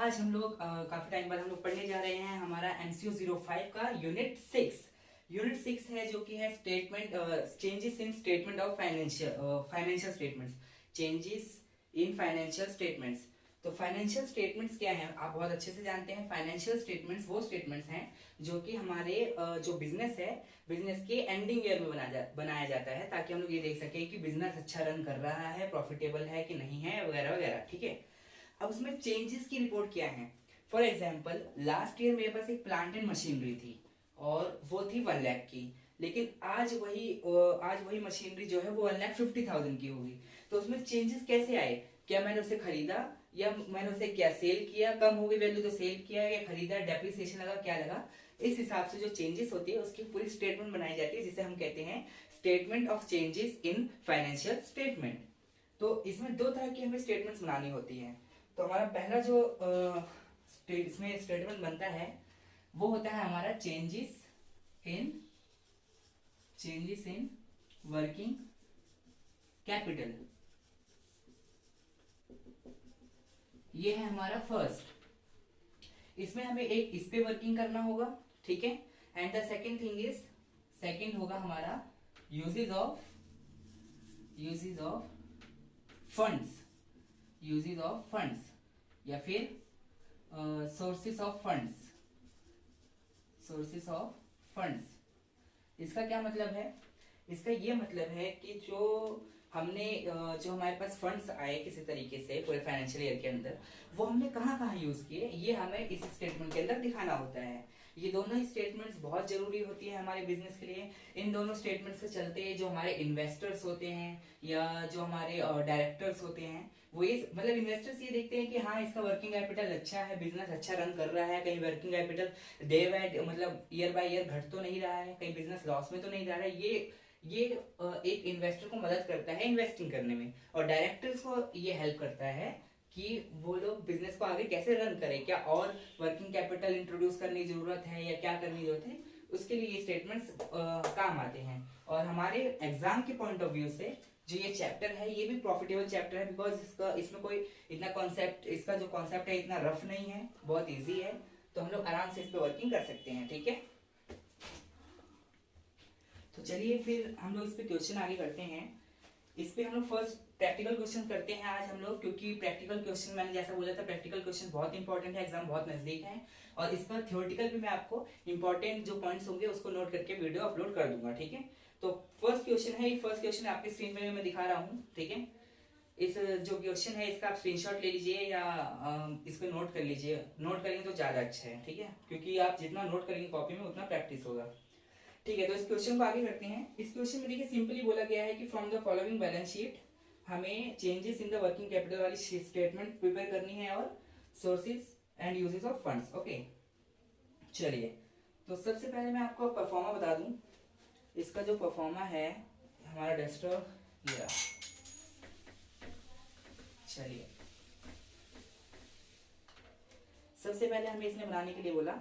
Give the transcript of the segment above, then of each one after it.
आज हम लोग काफी टाइम बाद हम लोग पढ़ने जा रहे हैं हमारा MCO 05 का यूनिट 6 है जो कि है statement changes in statement of financial statements. Changes in financial statements. तो फाइनेंशियल स्टेटमेंट्स क्या है, आप बहुत अच्छे से जानते हैं। फाइनेंशियल स्टेटमेंट्स वो स्टेटमेंट्स हैं जो कि हमारे जो बिजनेस है, बिजनेस के एंडिंग ईयर में बनाया जाता है, ताकि हम लोग ये देख सके कि बिजनेस अच्छा रन कर रहा है, प्रॉफिटेबल है कि नहीं है, वगैरह वगैरह। ठीक है, अब उसमें चेंजेस की रिपोर्ट क्या है। फॉर एग्जाम्पल, लास्ट ईयर मेरे पास एक प्लांट एंड मशीनरी थी और वो थी 1 लाख की, लेकिन आज वही मशीनरी जो है वो 1,50,000 की होगी। तो उसमें चेंजेस कैसे आए? क्या मैंने उसे खरीदा या मैंने उसे क्या सेल किया, कम हो गई वैल्यू तो सेल किया, या खरीदा, डेप्रिसिएशन लगा, क्या लगा। इस हिसाब से जो चेंजेस होती है उसकी पूरी स्टेटमेंट बनाई जाती है, जिसे हम कहते हैं statement of changes in financial statement. तो इसमें दो तरह की हमें स्टेटमेंट्स बनानी होती हैं। तो हमारा पहला जो इसमें स्टेटमेंट बनता है वो होता है हमारा चेंजेस इन वर्किंग कैपिटल। ये है हमारा फर्स्ट। इसमें हमें एक इस पे वर्किंग करना होगा, ठीक है। एंड द सेकंड होगा हमारा यूजेस ऑफ फंड्स या फिर सोर्सेस ऑफ फंड्स। इसका क्या मतलब है? इसका ये मतलब है कि जो हमारे पास फंड्स आए किसी तरीके से पूरे फाइनेंशियल ईयर के अंदर, वो हमने कहाँ कहाँ यूज किए, ये हमें इस स्टेटमेंट के अंदर दिखाना होता है। ये दोनों ही स्टेटमेंट्स बहुत जरूरी होती है हमारे बिजनेस के लिए। इन दोनों स्टेटमेंट से चलते जो हमारे इन्वेस्टर्स होते हैं या जो हमारे डायरेक्टर्स होते हैं, वो ये मतलब इन्वेस्टर्स ये देखते हैं कि हाँ, इसका वर्किंग कैपिटल अच्छा है, बिजनेस अच्छा रन कर रहा है, कहीं वर्किंग कैपिटल डे बाय मतलब ईयर बाय ईयर घट तो नहीं रहा है, कहीं बिजनेस लॉस में तो नहीं जा रहा है। ये एक इन्वेस्टर को मदद करता है इन्वेस्टिंग करने में, और डायरेक्टर्स को ये हेल्प करता है कि वो लोग बिजनेस को आगे कैसे रन करें, क्या और वर्किंग कैपिटल इंट्रोड्यूस करने की जरूरत है या क्या करने की जरूरत है, उसके लिए ये स्टेटमेंट्स काम आते हैं। और हमारे एग्जाम के पॉइंट ऑफ व्यू से जो ये चैप्टर है ये भी प्रॉफिटेबल चैप्टर है, बिकॉज इसमें कोई इतना कॉन्सेप्ट, इसका जो कॉन्सेप्ट है इतना रफ नहीं है, बहुत ईजी है, तो हम लोग आराम से इस पर वर्किंग कर सकते हैं। ठीक है, तो चलिए फिर हम लोग इस पे क्वेश्चन आगे करते हैं। इस पे हम लोग फर्स्ट प्रैक्टिकल क्वेश्चन करते हैं आज हम लोग, क्योंकि प्रैक्टिकल क्वेश्चन मैंने जैसा बोला था, प्रैक्टिकल क्वेश्चन बहुत इंपॉर्टेंट है, एग्जाम बहुत नजदीक है, और इसका थ्योरेटिकल भी मैं आपको इंपॉर्टेंट जो पॉइंट्स होंगे उसको नोट करके वीडियो अपलोड कर दूंगा। ठीक है, तो फर्स्ट क्वेश्चन आपकी स्क्रीन पे मैं दिखा रहा हूँ। ठीक है, इस जो क्वेश्चन है इसका आप स्क्रीनशॉट ले लीजिए या इसको नोट कर लीजिए। नोट करेंगे तो ज्यादा अच्छा है, ठीक है, क्योंकि आप जितना नोट करेंगे कॉपी में उतना प्रैक्टिस होगा। ठीक है, तो इस क्वेश्चन को आगे करते हैं। इस क्वेश्चन में देखिए सिंपली बोला गया है कि from the following balance sheet हमें changes in the working capital वाली स्टेटमेंट प्रिपेयर करनी है और sources and uses of funds. Okay, चलिए, तो सबसे पहले मैं आपको परफॉर्मा बता दूं। इसका जो परफॉर्मा है हमारा डेस्कटॉप ये, चलिए सबसे पहले हमें इसने बनाने के लिए बोला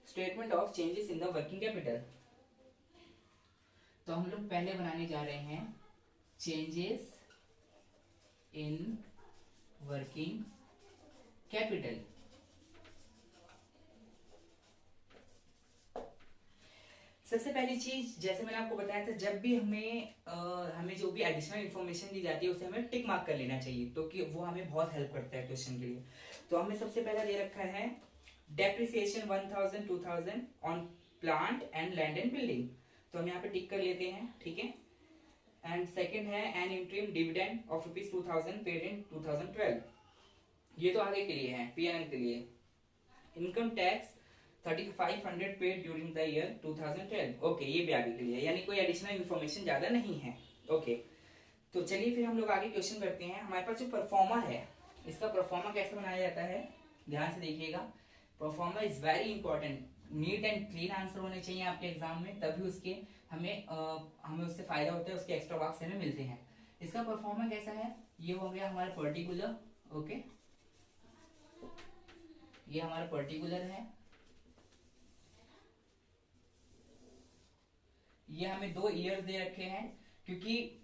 statement of changes in the working capital. तो हम लोग पहले बनाने जा रहे हैं चेंजेस इन वर्किंग कैपिटल। सबसे पहली चीज, जैसे मैंने आपको बताया था, जब भी हमें जो भी एडिशनल इन्फॉर्मेशन दी जाती है उसे हमें टिक मार्क कर लेना चाहिए, तो कि वो हमें बहुत हेल्प करता है क्वेश्चन के लिए। तो हमें सबसे पहला दे रखा है depreciation 1000 2000 on plant and land and building, तो हम यहाँ पे टिक कर लेते हैं। ठीक है, एंड सेकंड है N interim dividend of ₹2000 paid in 2012, ये तो आगे के लिए है, पीएनएल के लिए। Income tax 3500 paid during the year 2012, okay, ये भी आगे के लिए, यानी कोई एडिशनल इन्फॉर्मेशन ज्यादा नहीं है। ओके, तो चलिए फिर हम लोग आगे क्वेश्चन करते हैं। हमारे पास जो परफॉर्मा है, इसका परफॉर्मा कैसे बनाया जाता है, ध्यान से देखिएगा। Pro forma is very important, neat and clean answer होने चाहिए आपके एग्जाम में, तभी उसके हमें उससे फायदा होता है, उसके एक्स्ट्रा मार्क्स हमें मिलते हैं। इसका परफॉर्मा कैसा है, ये हो गया हमारा पर्टिकुलर। ओके, ये हमारा पर्टिकुलर है, ये हमें 2 ईयर्स दे रखे हैं, क्योंकि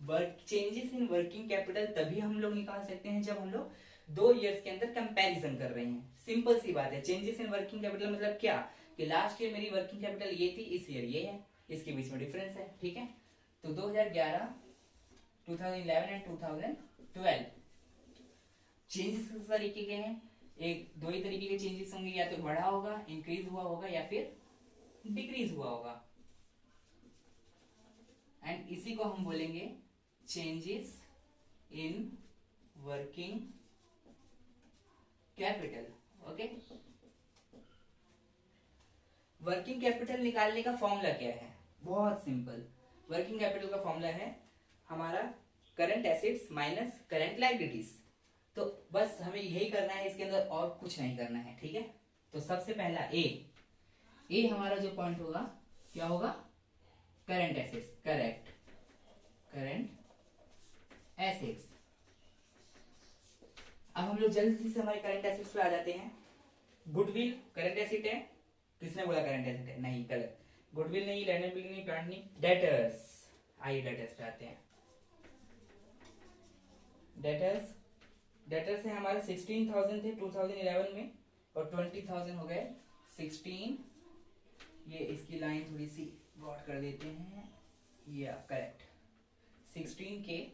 चेंजेस इन वर्किंग कैपिटल तभी हम लोग निकाल सकते हैं जब हम लोग 2 ईयर्स के अंदर कंपैरिजन कर रहे हैं। सिंपल सी बात है। चेंजेस इन वर्किंग कैपिटल मतलब क्या कि लास्ट ईयर मेरी वर्किंग कैपिटल ये थी, इस ईयर ये है, इसके बीच में डिफरेंस है। ठीक है, तो 2011, 2011 एंड 2012 चेंजेस किस तरीके के हैं? एक दो ही तरीके के चेंजेस होंगे, या तो बढ़ा होगा, इंक्रीज हुआ होगा, या फिर डिक्रीज हुआ होगा। एंड इसी को हम बोलेंगे changes in working capital. Okay, working capital निकालने का फॉर्मूला क्या है? बहुत सिंपल। वर्किंग कैपिटल का फॉर्मूला है हमारा current assets minus current liabilities. तो बस हमें यही करना है, इसके अंदर और कुछ नहीं करना है। ठीक है, तो सबसे पहला ए हमारा जो पॉइंट होगा क्या होगा? Current assets. Correct, current assets. अब हम लोग जल्दी से हमारे करंट एसेट्स पे आ जाते हैं। गुडविल करंट एसेट है? किसने बोला करंट एसेट है? नहीं, गलत। गुडविल नहीं, लैंड एंड बिल्डिंग नहीं, प्लांट नहीं, डेटर्स। आइए डेटर्स पे आते हैं। डेटर्स है हमारे 16,000 थे 2011 में, और 20,000 हो गए 16। ये इसकी लाइन थोड़ी सी ब्रॉड कर देते हैं। या करेक्ट 16 के।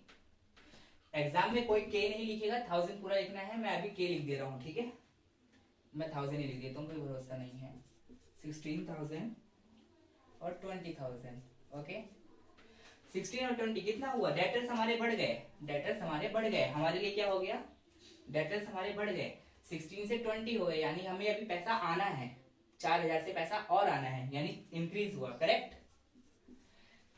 एग्जाम में कोई के नहीं लिखेगा, 1000 पूरा लिखना है। मैं अभी के लिख दे रहा हूँ। ठीक है, मैं 1000 ही लिख देता हूँ, कोई भरोसा नहीं है। 16,000 और 20,000। ओके, 16 और 20 कितना हुआ? डेटर्स हमारे बढ़ गए, डेटर्स हमारे बढ़ गए। हमारे लिए क्या हो गया? डेटर्स हमारे बढ़ गए, 16 से 20 हो गए, यानी हमें अभी पैसा आना है, 4000 से पैसा और आना है, यानी इंक्रीज हुआ। करेक्ट।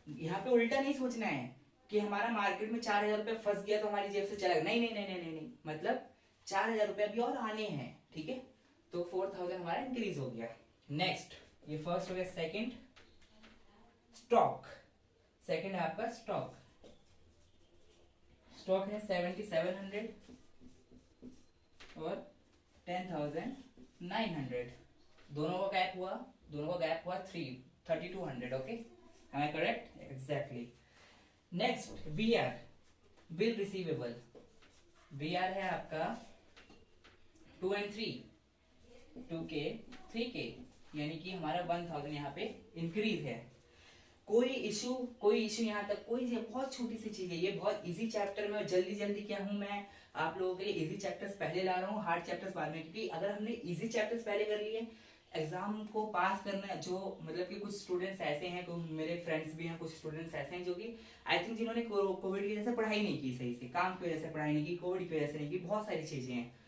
यहाँ पे उल्टा नहीं सोचना है कि हमारा मार्केट में 4000 रुपये फंस गया तो हमारी जेब से चला गया। नहीं नहीं नहीं नहीं नहीं, नहीं। मतलब 4000 रुपये अभी और आने हैं। ठीक है, तो 4000 हमारा इंक्रीज हो गया। नेक्स्ट, ये फर्स्ट हो गया। Second stock. सेकंड है आपका स्टॉक। स्टॉक है 7700 और 10,900। दोनों का गैप हुआ, 3200। Okay, am I correct? Exactly. Next B R, bill receivable. B R है आपका 2 and 3, 2K 3K, यानी कि हमारा 1000 यहाँ पे इंक्रीज है। कोई इशू यहाँ तक कोई बहुत छोटी सी चीज है। ये बहुत इजी चैप्टर में, जल्दी क्या हूँ मैं आप लोगों के लिए इजी चैप्टर्स पहले ला रहा हूँ, हार्ड चैप्टर्स बाद में। क्योंकि अगर हमने इजी चैप्टर्स पहले कर लिए, एग्जाम को पास करना, जो मतलब कि कुछ स्टूडेंट्स ऐसे हैं, मेरे फ्रेंड्स भी हैं, कुछ स्टूडेंट्स ऐसे हैं जो कि आई थिंक जिन्होंने कोविड की वजह से पढ़ाई नहीं की सही से, काम की वजह से पढ़ाई नहीं की, कोविड की वजह से नहीं की, बहुत सारी चीजें हैं।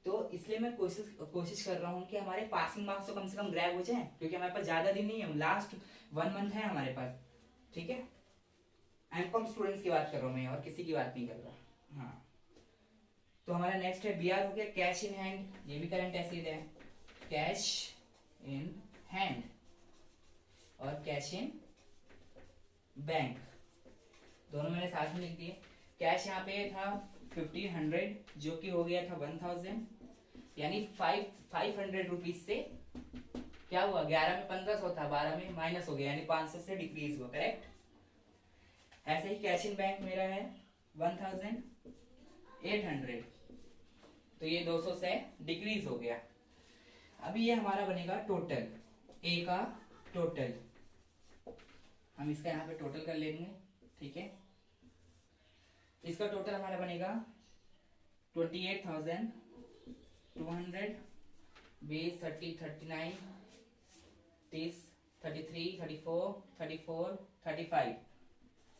तो इसलिए मैं कोशिश कर रहा हूँ कि हमारे पासिंग मार्क्स तो कम से कम ग्रैब हो जाए, क्योंकि हमारे पास ज्यादा दिन नहीं है, लास्ट 1 मंथ है हमारे पास। ठीक है, एमकॉम स्टूडेंट्स की बात कर रहा हूँ मैं, और किसी की बात नहीं कर रहा। हाँ, तो हमारा नेक्स्ट है बीआर हो गया कैश इन हैंड। ये भी करंट एसेट है, कैश इन हैंड और कैश इन बैंक, दोनों मैंने साथ में लिख दिए। कैश यहाँ पे था 1500 जो कि हो गया था 1000, यानी 500 रुपीज से क्या हुआ? 11 में 1500 था, 12 में माइनस हो गया, यानी 500 से डिक्रीज हुआ। करेक्ट। ऐसे ही कैश इन बैंक मेरा है 1800, तो ये 200 से डिक्रीज हो गया। अभी ये हमारा बनेगा टोटल, ए का टोटल। हम इसका यहाँ पे टोटल कर लेंगे। ठीक है, इसका टोटल हमारा बनेगा 28,200, 20, 30, 39, 30, 33, 34, 34, 35,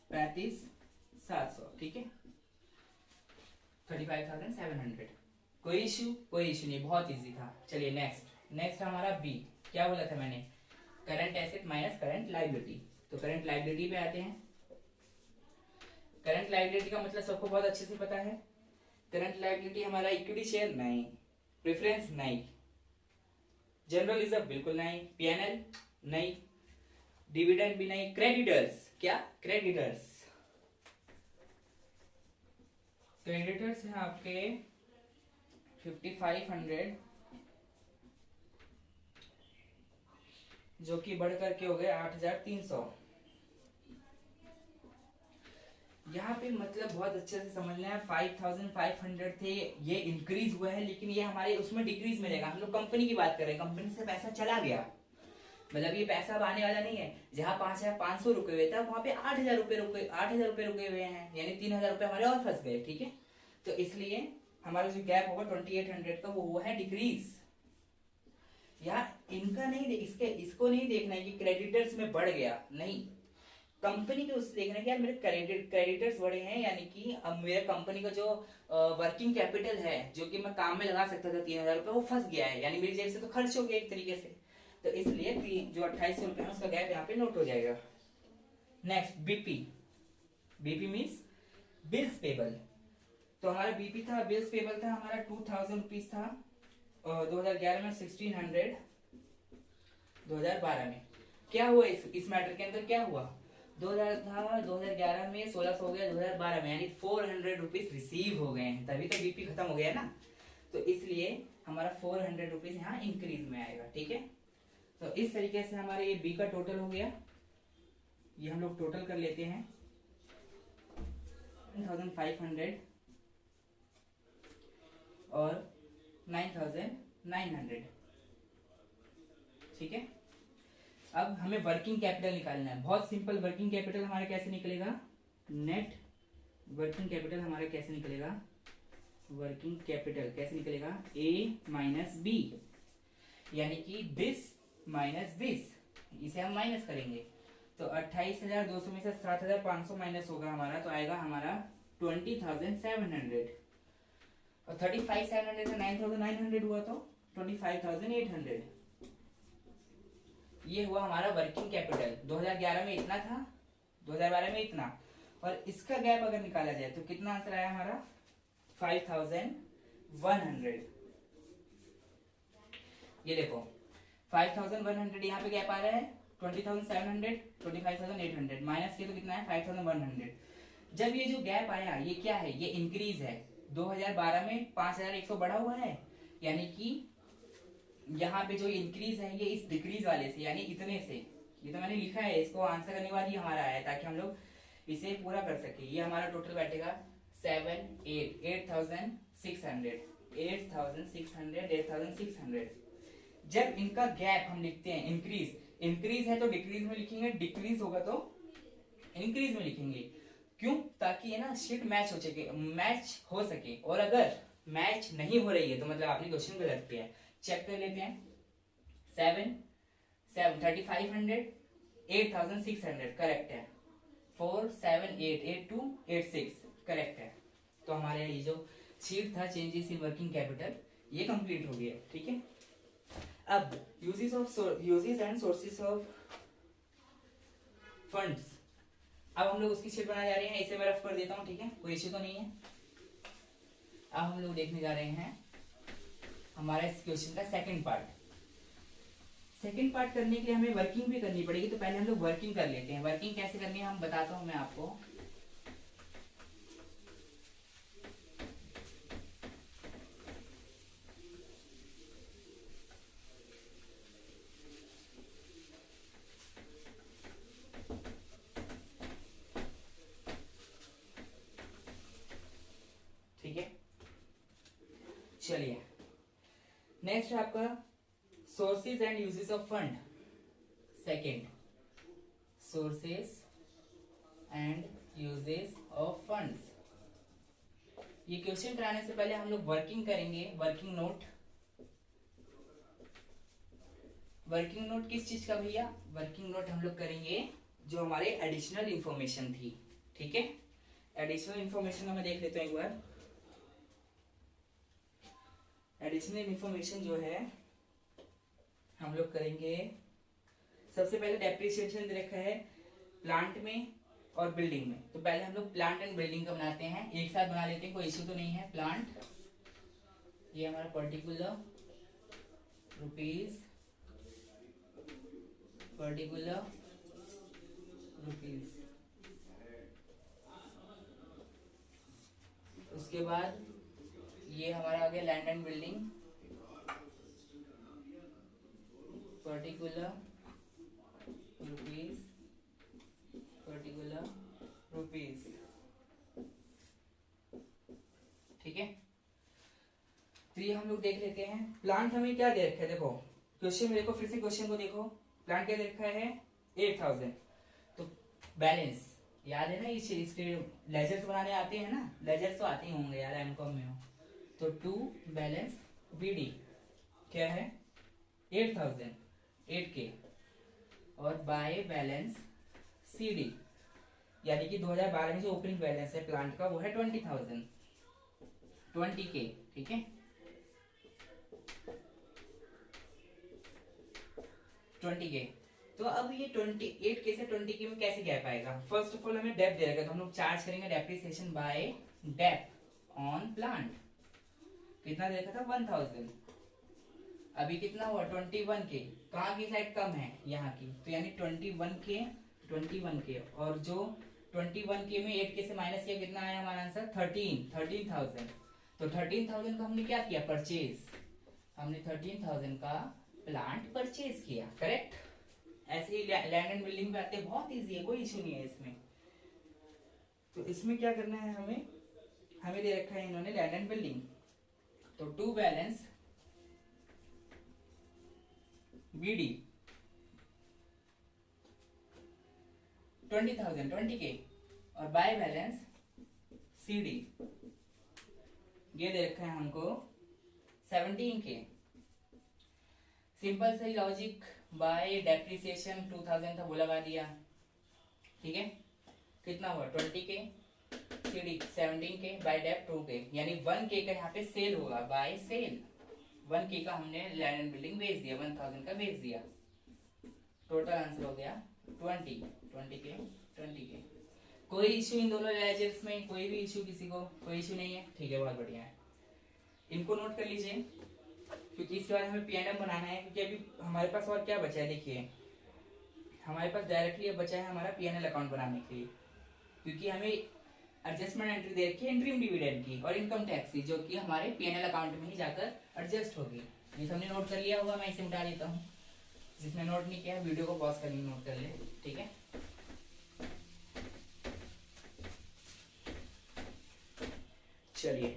35,700। ठीक है, 35,700। कोई इशू नहीं, बहुत इजी था। चलिए नेक्स्ट हमारा बी। क्या बोला था मैंने? Current asset minus current liability. तो करंट लायबिलिटी पे आते हैं। करंट लायबिलिटी का मतलब सबको बहुत अच्छे से पता है। करंट लायबिलिटी हमारा इक्विटी शेयर नहीं, प्रेफरेंस नहीं, जनरल रिजर्व बिल्कुल नहीं, पीएनएल नहीं, डिविडेंड भी नहीं, क्रेडिटर्स। क्या? क्रेडिटर्स हैं आपके 5500, जो कि बढ़ करके हो गए 8300। यहाँ पे मतलब बहुत अच्छे से समझना है, 5500 थे, ये इंक्रीज हुआ है, लेकिन ये हमारे उसमें डिक्रीज मिलेगा। हम लोग कंपनी की बात कर रहे हैं, कंपनी से पैसा चला गया, मतलब ये पैसा अब आने वाला नहीं है। जहाँ 5500 रुके हुए थे वहां पे 8000 रुपए रुके हुए हैं, यानी 3000 रुपए हमारे और फंस गए। ठीक है, तो इसलिए हमारा जो गैप होगा 2800 का वो हुआ है डिक्रीज। यार इनका नहीं, इसको नहीं देखना है कि क्रेडिटर्स में बढ़ गया, नहीं, कंपनी के उससे देखना है कि यार मेरे क्रेडिटर्स बढ़े हैं, यानी कि अब मेरे कंपनी का जो वर्किंग कैपिटल है जो कि मैं काम में लगा सकता था 3000 रुपए, वो फंस गया है, यानी मेरी जेब से तो खर्च हो गया एक तरीके से। तो इसलिए जो 2800 रुपए है उसका गैप यहाँ पे नोट हो जाएगा। Next BP, BP means bills payable. तो हमारा बीपी था, बिल्स पेबल था हमारा 2000 रुपीज था 2011 में, 1600 2012 में। क्या हुआ इस मैटर के अंदर, क्या हुआ, 2000 था 2011 में 1600 हो गया 2012 में, यानी 400 रुपीज रिसीव हो गए हैं, तभी तो बीपी खत्म हो गया ना। तो इसलिए हमारा 400 रुपीज यहाँ इंक्रीज में आएगा। ठीक है, तो इस तरीके से हमारे ये बी का टोटल हो गया। ये हम लोग टोटल कर लेते हैं, 1500 और 9900। ठीक है, अब हमें वर्किंग कैपिटल निकालना है, बहुत सिंपल। वर्किंग कैपिटल हमारा कैसे निकलेगा, नेट वर्किंग कैपिटल हमारा कैसे निकलेगा, वर्किंग कैपिटल कैसे निकलेगा, ए माइनस बी, यानी कि दिस माइनस दिस, इसे हम माइनस करेंगे। तो 28,200 में से 7,500 माइनस होगा हमारा, तो आएगा हमारा 20,700, और 35,700 से 9,900 हुआ तो 25,800। ये हुआ हमारा वर्किंग कैपिटल। 2011 में इतना था, 2012 में इतना, और इसका गैप अगर निकाला जाए तो कितना आंसर आया हमारा, 5,100। ये देखो 5,100 यहाँ पे गैप आ रहा है, 20,700, 25,800 माइनस किया तो कितना है 5,100। जब ये जो गैप आया ये क्या है, ये इंक्रीज है। 2012 में 5,100 बढ़ा हुआ है, यानी कि यहाँ पे जो इंक्रीज है ये इस डिक्रीज वाले से, यानी इतने से। ये तो मैंने लिखा है, इसको आंसर करने वाली हमारा आया है ताकि हम लोग इसे पूरा कर सके। ये हमारा टोटल बैठेगा 8,600। जब इनका गैप हम लिखते हैं, इंक्रीज है तो डिक्रीज में लिखेंगे, डिक्रीज होगा तो इंक्रीज में लिखेंगे। क्यों, ताकि है ना शीट मैच हो सके, और अगर मैच नहीं हो रही है तो मतलब आपने क्वेश्चन गलत किया है। चेक कर लेते हैं, 3,500, 8,600 करेक्ट है, 4,7,8,8,2,8,6 करेक्ट है। तो हमारे ये जो शीट था चेंजेस इन वर्किंग कैपिटल ये कंप्लीट हो गया। ठीक है, अब uses and sources of funds, अब हम लोग उसकी शीट बनाने जा रहे हैं। इसे मैं रफ कर देता हूँ, ठीक है, कोई इश्यू तो नहीं है। अब हम लोग देखने जा रहे हैं हमारा इस क्वेश्चन का सेकंड पार्ट। सेकंड पार्ट करने के लिए हमें वर्किंग भी करनी पड़ेगी, तो पहले हम लोग वर्किंग कर लेते हैं। वर्किंग कैसे करनी है हम बताता हूं मैं आपको। ठीक है, चलिए नेक्स्ट है आपका sources and uses of fund. Second, sources and uses of funds. ये क्वेश्चन कराने से पहले हम लोग वर्किंग करेंगे, वर्किंग नोट। वर्किंग नोट किस चीज का भैया, वर्किंग नोट हम लोग करेंगे जो हमारे एडिशनल इंफॉर्मेशन थी। ठीक है, एडिशनल इंफॉर्मेशन हमें देख लेते हैं एक बार। एडिशनल इंफॉर्मेशन जो है हम लोग करेंगे, सबसे पहले डेप्रिसिएशन दे रखा है प्लांट में और बिल्डिंग में। तो पहले हम लोग प्लांट एंड बिल्डिंग का बनाते हैं, एक साथ बना लेते हैं, कोई इश्यू तो नहीं है। प्लांट, ये हमारा पर्टिकुलर रुपीज, उसके बाद ये हमारा आ गया land and building, particular rupees. ये हम लोग देख लेते हैं। प्लांट हमें क्या दे रखा है, देखो क्वेश्चन में, देखो फिर से क्वेश्चन को देखो। प्लांट क्या दे रखा है 8000। तो बैलेंस याद है ना, इसके लेजर्स बनाने आते हैं ना, लेजर्स तो आते ही होंगे यार, एमकॉम में हो तो। टू बैलेंस बीडी क्या है 8000 8K, और बाय बैलेंस सीडी यानी कि 2012 में जो ओपनिंग बैलेंस है प्लांट का वो है 20,000 20K, ठीक है 20K। तो अब ये 28K से 20K में कैसे गैप आएगा? फर्स्ट ऑफ ऑल हमें डेप दे रखा, तो हम लोग चार्ज करेंगे depreciation by dep on plant. कितना दे रखा था 1000, अभी कितना हुआ 21K। कहाँ की साइड कम है, यहाँ की, तो यानी 21K और जो 21K में 8K से माइनस किया कितना आया हमारा आंसर 13,000। तो 13,000 का हमने क्या किया परचेज, हमने 13,000 का प्लांट परचेज किया, करेक्ट। ऐसे ही लैंड एंड बिल्डिंग पे आते, बहुत इजी है, कोई इशू नहीं है इसमें। तो इसमें क्या करना है हमें दे रखा है इन्होंने लैंड एंड बिल्डिंग, तो टू बैलेंस बीडी 20,000 20K, और बाय बैलेंस सीडी ये दे रखा है हमको 17K। सिंपल सा लॉजिक, बाय डेप्रिसिएशन 2000 था वो लगा दिया, ठीक है। कितना हुआ 20K, CD 17K, bye Depp 2K, यानी 1K का यहाँ पे सेल होगा, बाय सेल 1K का हमने लैंड एंड बिल्डिंग बेच दिया, 1000 का बेच दिया। टोटल आंसर हो गया 20K। कोई इशू इन दोनों लेजर्स में, कोई भी इशू, किसी को कोई इशू नहीं है, ठीक है बहुत बढ़िया है। इनको नोट कर लीजिए, क्योंकि इसके बाद हमें पीएनएम बनाना है। क्योंकि अभी हमारे पास और क्या बचा है, देखिए हमारे पास डायरेक्टली अब बचा है हमारा पीएनएल अकाउंट बनाने के लिए, क्योंकि हमें एडजस्टमेंट एंट्री दे रखी है इंट्रीम डिविडेंड की और इनकम टैक्स की, जो कि हमारे पीएनएल अकाउंट में ही जाकर एडजस्ट होगी। ये हमने नोट कर लिया होगा, मैं इसे मिटा देता हूँ। जिसने नोट नहीं किया वीडियो को पॉज करके नोट कर ले, ठीक है। चलिए,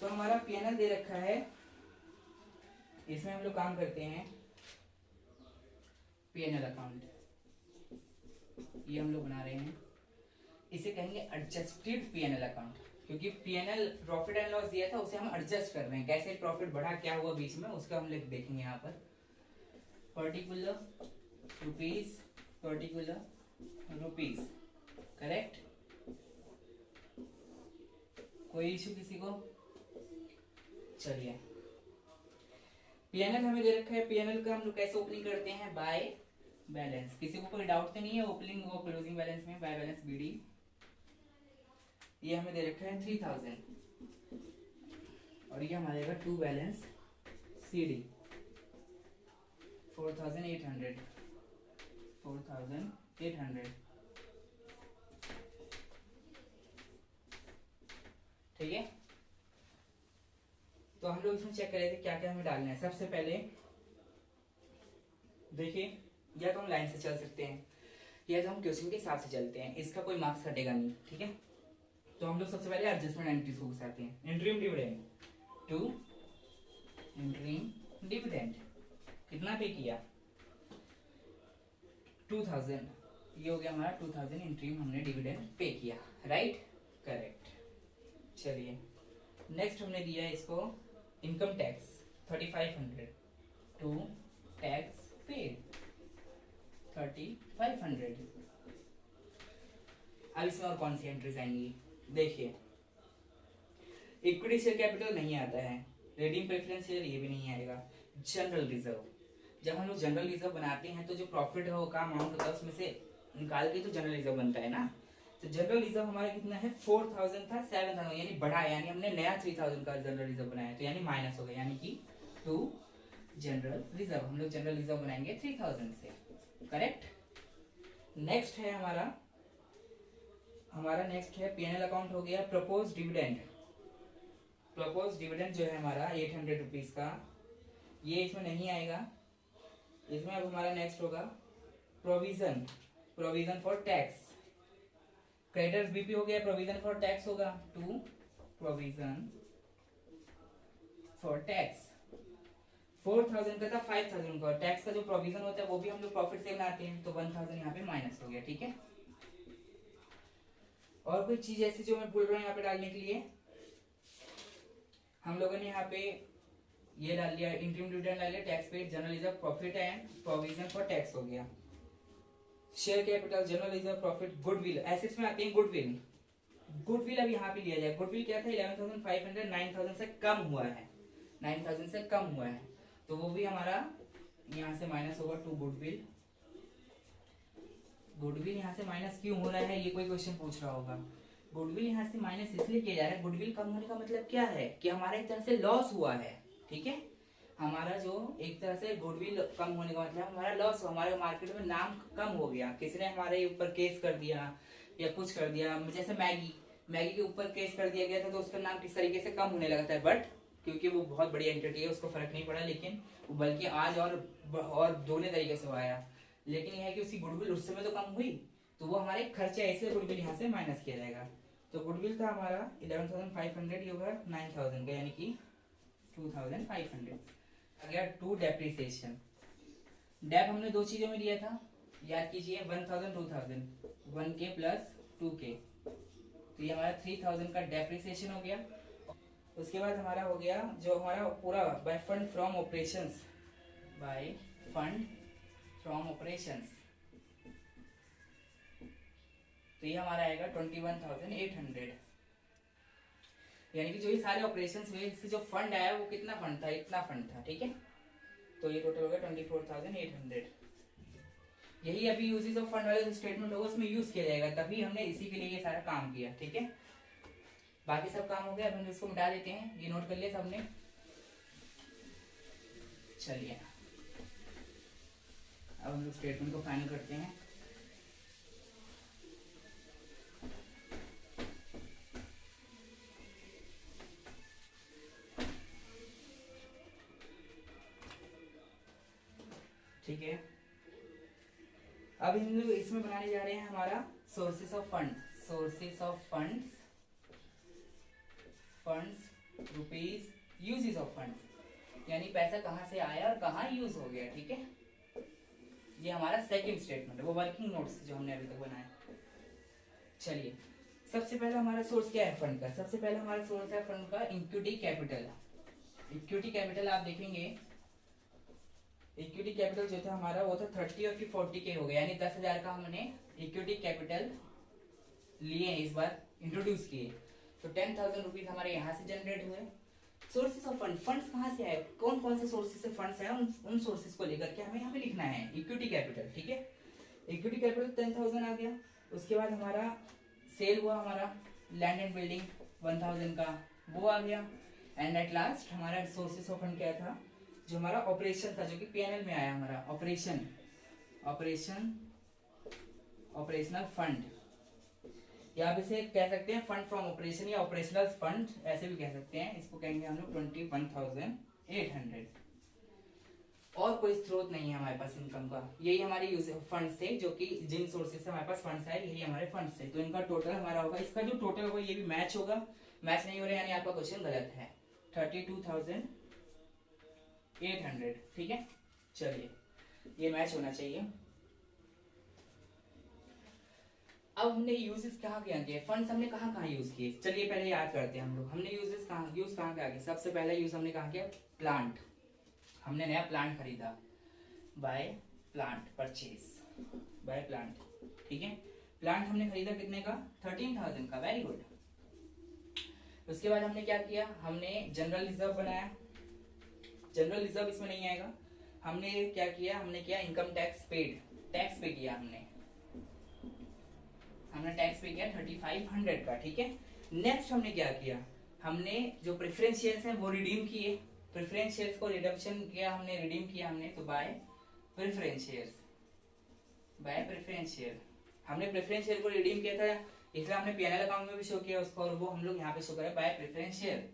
तो हमारा पीएनएल दे रखा है, इसमें हम लोग काम करते हैं पीएनएल अकाउंट, ये हम लोग बना रहे हैं। इसे कहेंगे एडजस्टेड पीएनएल अकाउंट, क्योंकि पीएनएल प्रॉफिट एंड लॉस दिया था उसे हम एडजस्ट कर रहे हैं, कैसे प्रॉफिट बढ़ा, क्या हुआ बीच में, उसका हम लोग देखेंगे यहाँ पर। Particular rupees, correct. कोई इशू किसी को? चलिए, पीएनएल हमें दे रखा है, पीएनएल का हम लोग कैसे ओपनिंग करते हैं, बाय बैलेंस। किसी को कोई डाउट तो नहीं है ओपनिंग और क्लोजिंग बैलेंस में? बाय बैलेंस बीडी ये हमें दे रखा है 3000, और ये हमारे टू बैलेंस सीडी 4800 ठीक है। तो हम लोग इसमें चेक करेंगे क्या क्या हमें डालना है। सबसे पहले देखिए, या तो हम लाइन से चल सकते हैं या तो हम क्वेश्चन के हिसाब से चलते हैं, इसका कोई मार्क्स हटेगा नहीं, ठीक है। तो हम लोग सबसे पहले एडजस्टमेंट एंट्रीज को घुसाते हैं। Interim dividend to interim dividend कितना पे किया 2000, ये हो गया हमारा 2000 इंट्रीम हमने डिविडेंड पे किया, राइट, करेक्ट। चलिए, नेक्स्ट हमने दिया है इसको income tax 3500 to tax paid 3500। अब इसमें और कौन सी एंट्रीज आएंगी, देखिए इक्विटी शेयर कैपिटल नहीं आता है, रेडिंग प्रेफरेंस शेयर ये भी नहीं आएगा। जनरल रिजर्व, जब हम लोग जनरल रिजर्व बनाते हैं तो जो प्रॉफिट हो का अमाउंट होता है उसमें से निकाल के तो जनरल रिजर्व बनता है ना। तो जनरल रिजर्व हमारा कितना है 4000 था 7000, यानी बढ़ा, यानी हमने नया 3000 का जनरल रिजर्व बनाया, तो यानी माइनस हो गया, यानी कि टू जनरल रिजर्व। हम लोग जनरल रिजर्व बनाएंगे 3000 से, करेक्ट। नेक्स्ट है हमारा नेक्स्ट है पीएनएल अकाउंट हो गया प्रपोज डिविडेंड। प्रपोज डिविडेंड जो है हमारा 800 रुपीज का, ये इसमें नहीं आएगा। इसमें अब हमारा नेक्स्ट होगा provision for tax. Creditors BP हो गया, प्रोविजन फॉर टैक्स होगा टू प्रोविजन फॉर टैक्स 4000 का था, 5000 का। टैक्स का जो प्रोविजन होता है वो भी हम लोग प्रॉफिट से बनाते हैं, तो 1000 यहाँ पे माइनस हो गया। ठीक है, और कोई चीज ऐसी जो मैं भूल रहा हूँ यहाँ पे डालने के लिए, हम लोगों ने यहाँ पे ये डाल लिया, इंटीरिम डिविडेंड डाल लिया, tax paid, general reserve, profit and provision for tax हो गया। Share capital, general reserve, profit, goodwill, assets में आते हैं गुडविल। गुडविल अब यहाँ पे लिया जाए। गुडविल क्या था, 11,500 9,000 से कम हुआ है, 9,000 से कम हुआ है, तो वो भी हमारा यहाँ से माइनस होगा टू गुडविल। गुडविल यहाँ से माइनस क्यों हो रहा है, ये कोई क्वेश्चन पूछ रहा होगा। गुडविल यहाँ से माइनस इसलिए किया जा रहा है, गुडविल कम होने का मतलब क्या है कि हमारा एक तरह से लॉस हुआ है। ठीक है, हमारा जो एक तरह से गुडविल कम होने का मतलब हमारा लॉस हुआ, हमारे मार्केट में नाम कम हो गया, किसी ने हमारे ऊपर केस कर दिया या कुछ कर दिया। जैसे मैगी के ऊपर केस कर दिया गया था, तो उसका नाम किस तरीके से कम होने लगा था, बट क्योंकि वो बहुत बड़ी एंटिटी है उसको फर्क नहीं पड़ा, लेकिन बल्कि आज और दोनों तरीके से आया। लेकिन यह है कि उसकी गुडविल उस समय तो कम हुई, तो वो हमारे खर्चे ऐसे गुडविल यहाँ से माइनस किया जाएगा। तो गुडविल था हमारा 11,500, ये होगा 9,000 का, यानी कि 2,500 आ गया। टू डेप्रिसिएशन, डेप हमने दो चीजों में लिया था, याद कीजिए, 1,000 2,000, 1K प्लस 2K, तो ये हमारा 3,000 का डेप्रिसिएशन हो गया। उसके बाद हमारा हो गया जो हमारा पूरा by fund from operations, by fund from operations, तो ये हमारा आएगा 21,800, यानी कि जो ये सारे ऑपरेशंस हुए इससे जो फंड आया वो कितना फंड था, इतना फंड था। ठीक है, तो ये टोटल हो गया 24,800। यही अभी यूजेस ऑफ फंड वाले जो स्टेटमेंट होगा उसमें यूज किया जाएगा, तभी हमने इसी के लिए ये सारा काम किया। ठीक है, बाकी सब काम हो गया, अब हम इसको मिटा देते हैं, ये नोट कर लिया सबने। चलिए अब हम लोग स्टेटमेंट को फाइनल करते हैं। ठीक है, अब हम लोग इसमें बनाने जा रहे हैं हमारा sources of fund, sources of funds, funds rupees, uses of funds, यानी पैसा कहाँ से आया और कहाँ यूज हो गया। ठीक है, ये हमारा सेकंड स्टेटमेंट है, वो वर्किंग नोट्स जो हमने अभी तक बनाया। चलिए सबसे पहला हमारा सोर्स क्या है फंड का, सबसे पहला हमारा सोर्स है फंड का इक्विटी कैपिटल। इक्विटी कैपिटल आप देखेंगे, इक्विटी कैपिटल जो था हमारा वो था 30 और फिर 40K हो गया, यानी 10,000 का हमने इक्विटी कैपिटल लिए इस बार इंट्रोड्यूस किए, तो 10,000 रुपीज हमारे यहाँ से जनरेट हुए। सोर्सेस ऑफ फंड, फंड्स कहाँ से आए, कौन कौन से सोर्सेस से फंड्स आए, उन सोर्सेस को लेकर के हमें यहाँ पे लिखना है इक्विटी कैपिटल। ठीक है, इक्विटी कैपिटल 10,000 आ गया। उसके बाद हमारा सेल हुआ, हमारा लैंड एंड बिल्डिंग 1,000 का, वो आ गया। एंड एट लास्ट हमारा सोर्सेस ऑफ फंड क्या था, जो हमारा ऑपरेशन था, जो कि पीएनएल में आया हमारा ऑपरेशनल फंड, या आप इसे कह सकते हैं फंड फ्रॉम ऑपरेशन या ऑपरेशनल फंड, ऐसे भी कह सकते हैं। इसको कहेंगे हम लोग 21,800। और कोई स्रोत नहीं है हमारे पास इनकम का, यही हमारे यूज फंड से, जो कि जिन सोर्सेज से हमारे पास फंड्स आए यही हमारे फंड से, तो इनका टोटल हमारा होगा, इसका जो टोटल होगा ये भी मैच होगा, मैच नहीं हो रहा है यानी आपका क्वेश्चन गलत है, 32,800। ठीक है, चलिए ये मैच होना चाहिए। अब हमने यूजेस कहाँ किए, फंड्स हमने कहाँ कहाँ यूज किए, चलिए पहले याद करते हैं हम लोग। हमने यूज कहाँ किया, सबसे पहला यूज हमने कहाँ किया, प्लांट, हमने नया प्लांट खरीदा, by plant purchase, by plant. ठीक है, प्लांट हमने खरीदा कितने का, 13,000 का, वेरी गुड। उसके बाद हमने क्या किया, हमने जनरल रिजर्व बनाया, जनरल रिजर्व इसमें नहीं आएगा। हमने क्या किया, हमने किया इनकम टैक्स पेड, टैक्स पे किया हमने टैक्स पे किया 3,500 का। ठीक है, नेक्स्ट हमने क्या किया, हमने जो प्रेफरेंस शेयर्स हैं वो रिडीम किए, प्रेफरेंस शेयर्स को रिडम्पशन किया हमने, रिडीम किया हमने, तो bye preference shares, bye preference share, हमने प्रेफरेंस शेयर को रिडीम किया था, इसलिए हमने पीएनएल अकाउंट में भी शो किया उसको, और वो हम लोग यहाँ पे शो करें bye preference share,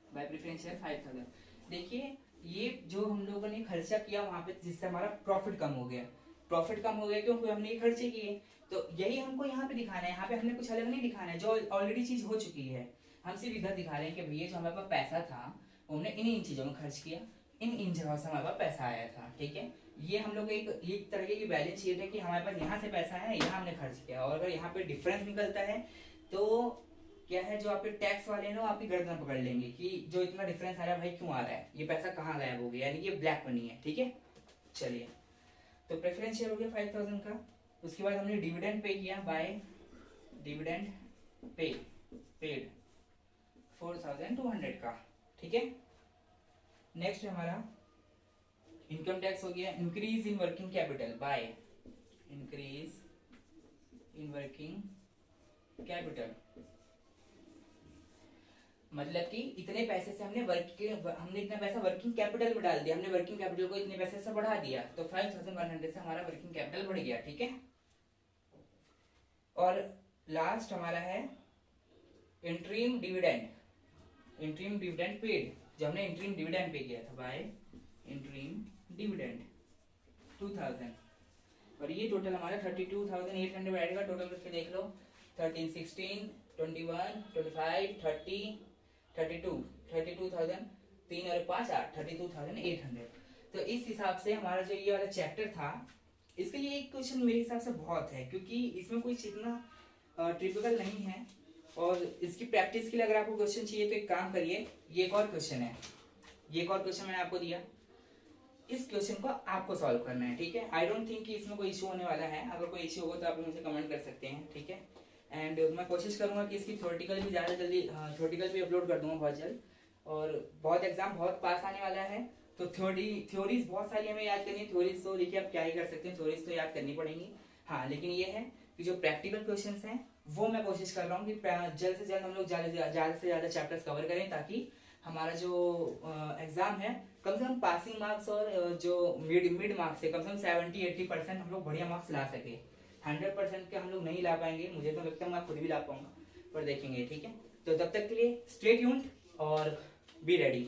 bye preference share 5,000। देखिए ये जो हम लोगों ने खर्चा किया वहां पे, जिससे हमारा प्रॉफिट कम हो गया, प्रॉफिट कम हो गया क्योंकि हमने ये खर्चे किए, तो यही हमको यहाँ पे दिखाना है, यहाँ पे हमने कुछ अलग नहीं दिखाना है, जो ऑलरेडी चीज हो चुकी है हम सिर्फ इधर दिखा रहे हैं कि भैया जो हमारे पास पैसा था वो हमने इन चीज़ों में खर्च किया, इन जगहों से हमारे पास पैसा आया था, ठीक है। ये हम लोग एक तरीके की बैलेंस शीट है कि हमारे पास यहाँ से पैसा है, यहाँ हमने खर्च किया, और अगर यहाँ पे डिफरेंस निकलता है तो क्या है, जो आपके टैक्स वाले हैं ना आपकी गर्दन पकड़ लेंगे कि जो इतना डिफरेंस आ रहा है भाई क्यों आ रहा है, ये पैसा कहाँ गायब हो गया, यानी कि ब्लैक मनी है, ठीक है। चलिए, तो प्रेफरेंस शेयर हो गया 5000 का। उसके बाद हमने डिविडेंड पे किया, बाय डिविडेंड पेड 4200 का, ठीक है। नेक्स्ट हमारा इनकम टैक्स हो गया, increase in working capital by increase in working capital, मतलब कि इतने पैसे से हमने इतना पैसा वर्किंग कैपिटल में डाल दिया, हमने वर्किंग कैपिटल को इतने पैसे से बढ़ा दिया, तो 5100 से हमारा वर्किंग कैपिटल बढ़ गया, ठीक है। और लास्ट हमारा है इंटरिम डिविडेंड पेड, जो हमने इंटरिम डिविडेंड पे किया था बाय इंटरिम डिविडेंड 2000, और ये टोटल हमारा 32,800 आएगा। टोटल करके देख लो, 13, 16, 21, 25, 30, 32,000, 3 और 5 8, 32,800। तो इस हिसाब से हमारा जो ये वाला चैप्टर था, इसका ये एक क्वेश्चन मेरे हिसाब से बहुत है, क्योंकि इसमें कोई इतना ट्रिपिकल नहीं है, और इसकी प्रैक्टिस के लिए अगर आपको क्वेश्चन चाहिए तो एक काम करिए, ये एक और क्वेश्चन है, ये एक और क्वेश्चन मैंने आपको दिया, इस क्वेश्चन को आपको सॉल्व करना है, ठीक है। आई डोंट थिंक कि इसमें कोई इशू होने वाला है, अगर कोई इशू होगा तो आप मुझे कमेंट कर सकते हैं, ठीक है। एंड मैं कोशिश करूंगा कि इसकी थ्योरेटिकल भी ज़्यादा जल्दी थ्योरेटिकल भी अपलोड कर दूंगा बहुत जल्द, और बहुत एग्जाम बहुत पास आने वाला है, तो थ्योरीज बहुत सारी हमें याद करनी है। थ्योरीज तो देखिए आप क्या ही कर सकते हैं, थ्योरीज तो याद करनी पड़ेंगी, हाँ, लेकिन ये है कि जो प्रैक्टिकल क्वेश्चन हैं वो मैं कोशिश कर रहा हूँ कि जल्द से जल्द हम लोग ज़्यादा से ज़्यादा चैप्टर्स कवर करें, ताकि हमारा जो एग्जाम है कम से कम पासिंग मार्क्स और जो मिड मार्क्स है कम से कम 70-80% हम लोग बढ़िया मार्क्स ला सके। 100% के हम लोग नहीं ला पाएंगे, मुझे तो लगता है मैं खुद भी ला पाऊंगा, पर देखेंगे, ठीक है। तो तब तक के लिए स्टे ट्यून्ड और बी रेडी।